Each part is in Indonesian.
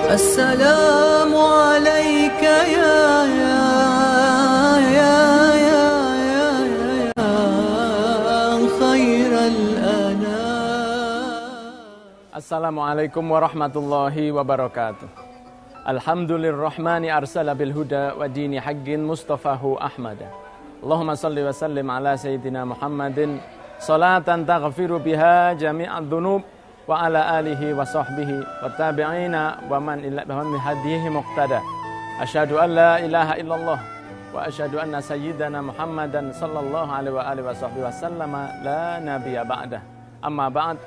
السلام عليك يا خير الأنام. Assalamualaikum warahmatullahi wabarakatuh. Alhamdulillahirrahmani arsala bilhuda wa dini haqqin mustafahu ahmada. Allahumma salli wa sallim ala sayyidina Muhammadin salatan taghfiru biha jami'ad dhunub wa ala alihi wa sahbihi wa tabi'ina wa man hadihi muqtada. Asyhadu an la ilaha illallah wa asyhadu anna sayyidana Muhammadan sallallahu alaihi wa alihi wa sahbihi wa sallama la nabiyya ba'dah. Amma ba'd,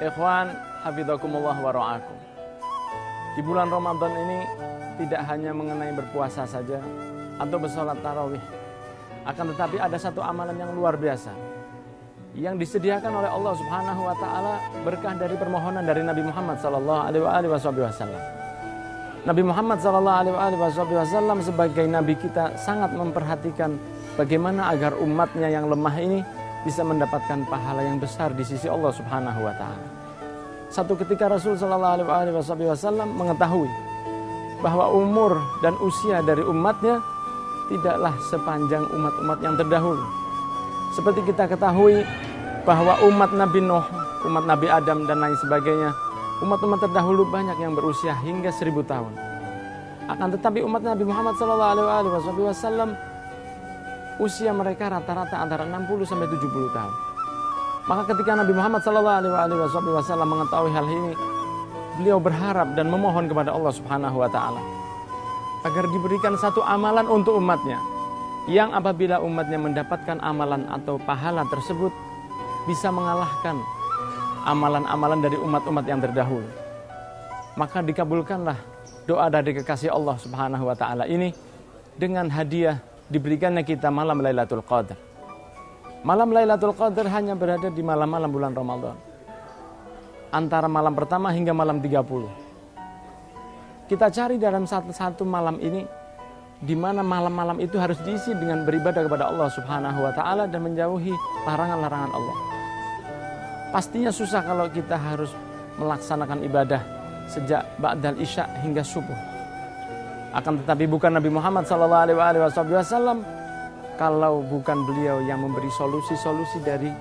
ikhwan hafizakumullah wa ra'akum. Di bulan Ramadan ini tidak hanya mengenai berpuasa saja atau bersolat tarawih, akan tetapi ada satu amalan yang luar biasa yang disediakan oleh Allah Subhanahu wa taala berkah dari permohonan dari Nabi Muhammad sallallahu alaihi wasallam. Nabi Muhammad sallallahu alaihi wasallam sebagai nabi kita sangat memperhatikan bagaimana agar umatnya yang lemah ini bisa mendapatkan pahala yang besar di sisi Allah Subhanahu wa taala. Satu ketika Rasul sallallahu alaihi wasallam mengetahui bahwa umur dan usia dari umatnya tidaklah sepanjang umat-umat yang terdahulu. Seperti kita ketahui bahwa umat Nabi Nuh, umat Nabi Adam dan lain sebagainya, umat-umat terdahulu banyak yang berusia hingga 1000 tahun. Akan tetapi umat Nabi Muhammad SAW usia mereka rata-rata antara 60 sampai 70 tahun. Maka ketika Nabi Muhammad SAW mengetahui hal ini, beliau berharap dan memohon kepada Allah Subhanahu wa taala agar diberikan satu amalan untuk umatnya, yang apabila umatnya mendapatkan amalan atau pahala tersebut bisa mengalahkan amalan-amalan dari umat-umat yang terdahulu. Maka dikabulkanlah doa dari kekasih Allah Subhanahu wa taala ini dengan hadiah diberikannya kita malam Lailatul Qadar. Malam Lailatul Qadar hanya berada di malam-malam bulan Ramadan, antara malam pertama hingga malam 30. Kita cari dalam satu malam ini, di mana malam-malam itu harus diisi dengan beribadah kepada Allah Subhanahu wa taala dan menjauhi larangan-larangan Allah. Pastinya susah kalau kita harus melaksanakan ibadah sejak ba'dal isya hingga subuh. Akan tetapi bukan Nabi Muhammad SAW, kalau bukan beliau yang memberi solusi-solusi dari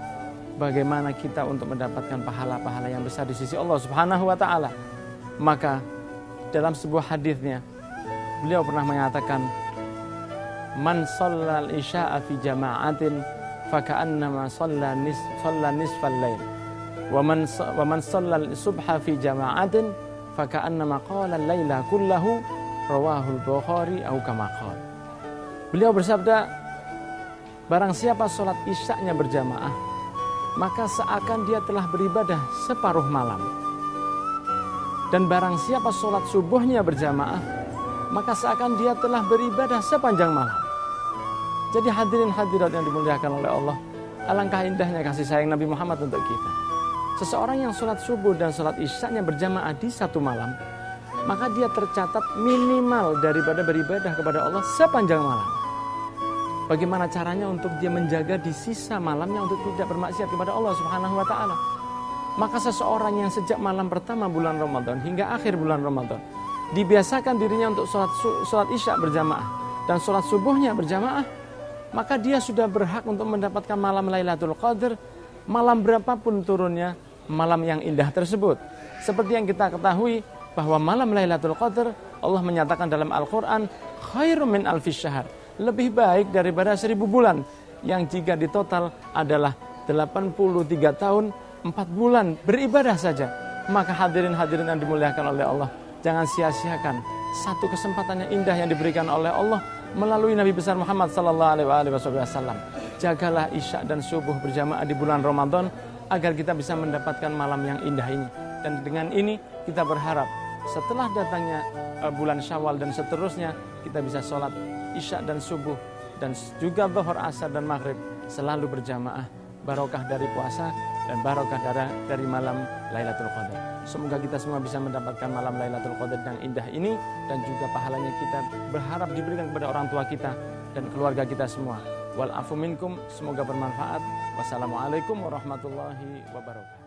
bagaimana kita untuk mendapatkan pahala-pahala yang besar di sisi Allah Subhanahu wa taala. Maka dalam sebuah hadisnya beliau pernah mengatakan, man shallal isya'a fi jama'atin faka'annama shalla nisfal lail wa man shallal subha fi jama'atin faka'annama qala al-laila kullahu, rawahul Bukhari au kama qala. Beliau bersabda, barang siapa sholat isya'nya berjamaah, maka seakan dia telah beribadah separuh malam. Dan barang siapa sholat subuhnya berjamaah, maka seakan dia telah beribadah sepanjang malam. Jadi hadirin hadirat yang dimuliakan oleh Allah, alangkah indahnya kasih sayang Nabi Muhammad untuk kita. Seseorang yang sholat subuh dan sholat isya'nya berjamaah di satu malam, maka dia tercatat minimal daripada beribadah kepada Allah sepanjang malam. Bagaimana caranya untuk dia menjaga di sisa malamnya untuk tidak bermaksiat kepada Allah Subhanahu wa taala? Maka seseorang yang sejak malam pertama bulan Ramadan hingga akhir bulan Ramadan dibiasakan dirinya untuk sholat isya berjamaah dan sholat subuhnya berjamaah, maka dia sudah berhak untuk mendapatkan malam Lailatul Qadar, malam berapapun turunnya malam yang indah tersebut. Seperti yang kita ketahui bahwa malam Lailatul Qadar, Allah menyatakan dalam Al-Quran, khairum min alfis syahr, lebih baik daripada 1000 bulan, yang jika ditotal adalah 83 tahun 4 bulan beribadah saja. Maka hadirin-hadirin yang dimuliakan oleh Allah, jangan sia-siakan satu kesempatan yang indah yang diberikan oleh Allah melalui Nabi besar Muhammad sallallahu alaihi wasallam. Jagalah isya dan subuh berjamaah di bulan Ramadan agar kita bisa mendapatkan malam yang indah ini. Dan dengan ini kita berharap setelah datangnya bulan Syawal dan seterusnya, kita bisa sholat isya dan subuh dan juga zuhur, asar dan maghrib selalu berjamaah. Barokah dari puasa dan barokah dari malam Lailatul Qadar. Semoga kita semua bisa mendapatkan malam Lailatul Qadar yang indah ini, dan juga pahalanya kita berharap diberikan kepada orang tua kita dan keluarga kita semua. Wal afu minkum, semoga bermanfaat. Wassalamualaikum warahmatullahi wabarakatuh.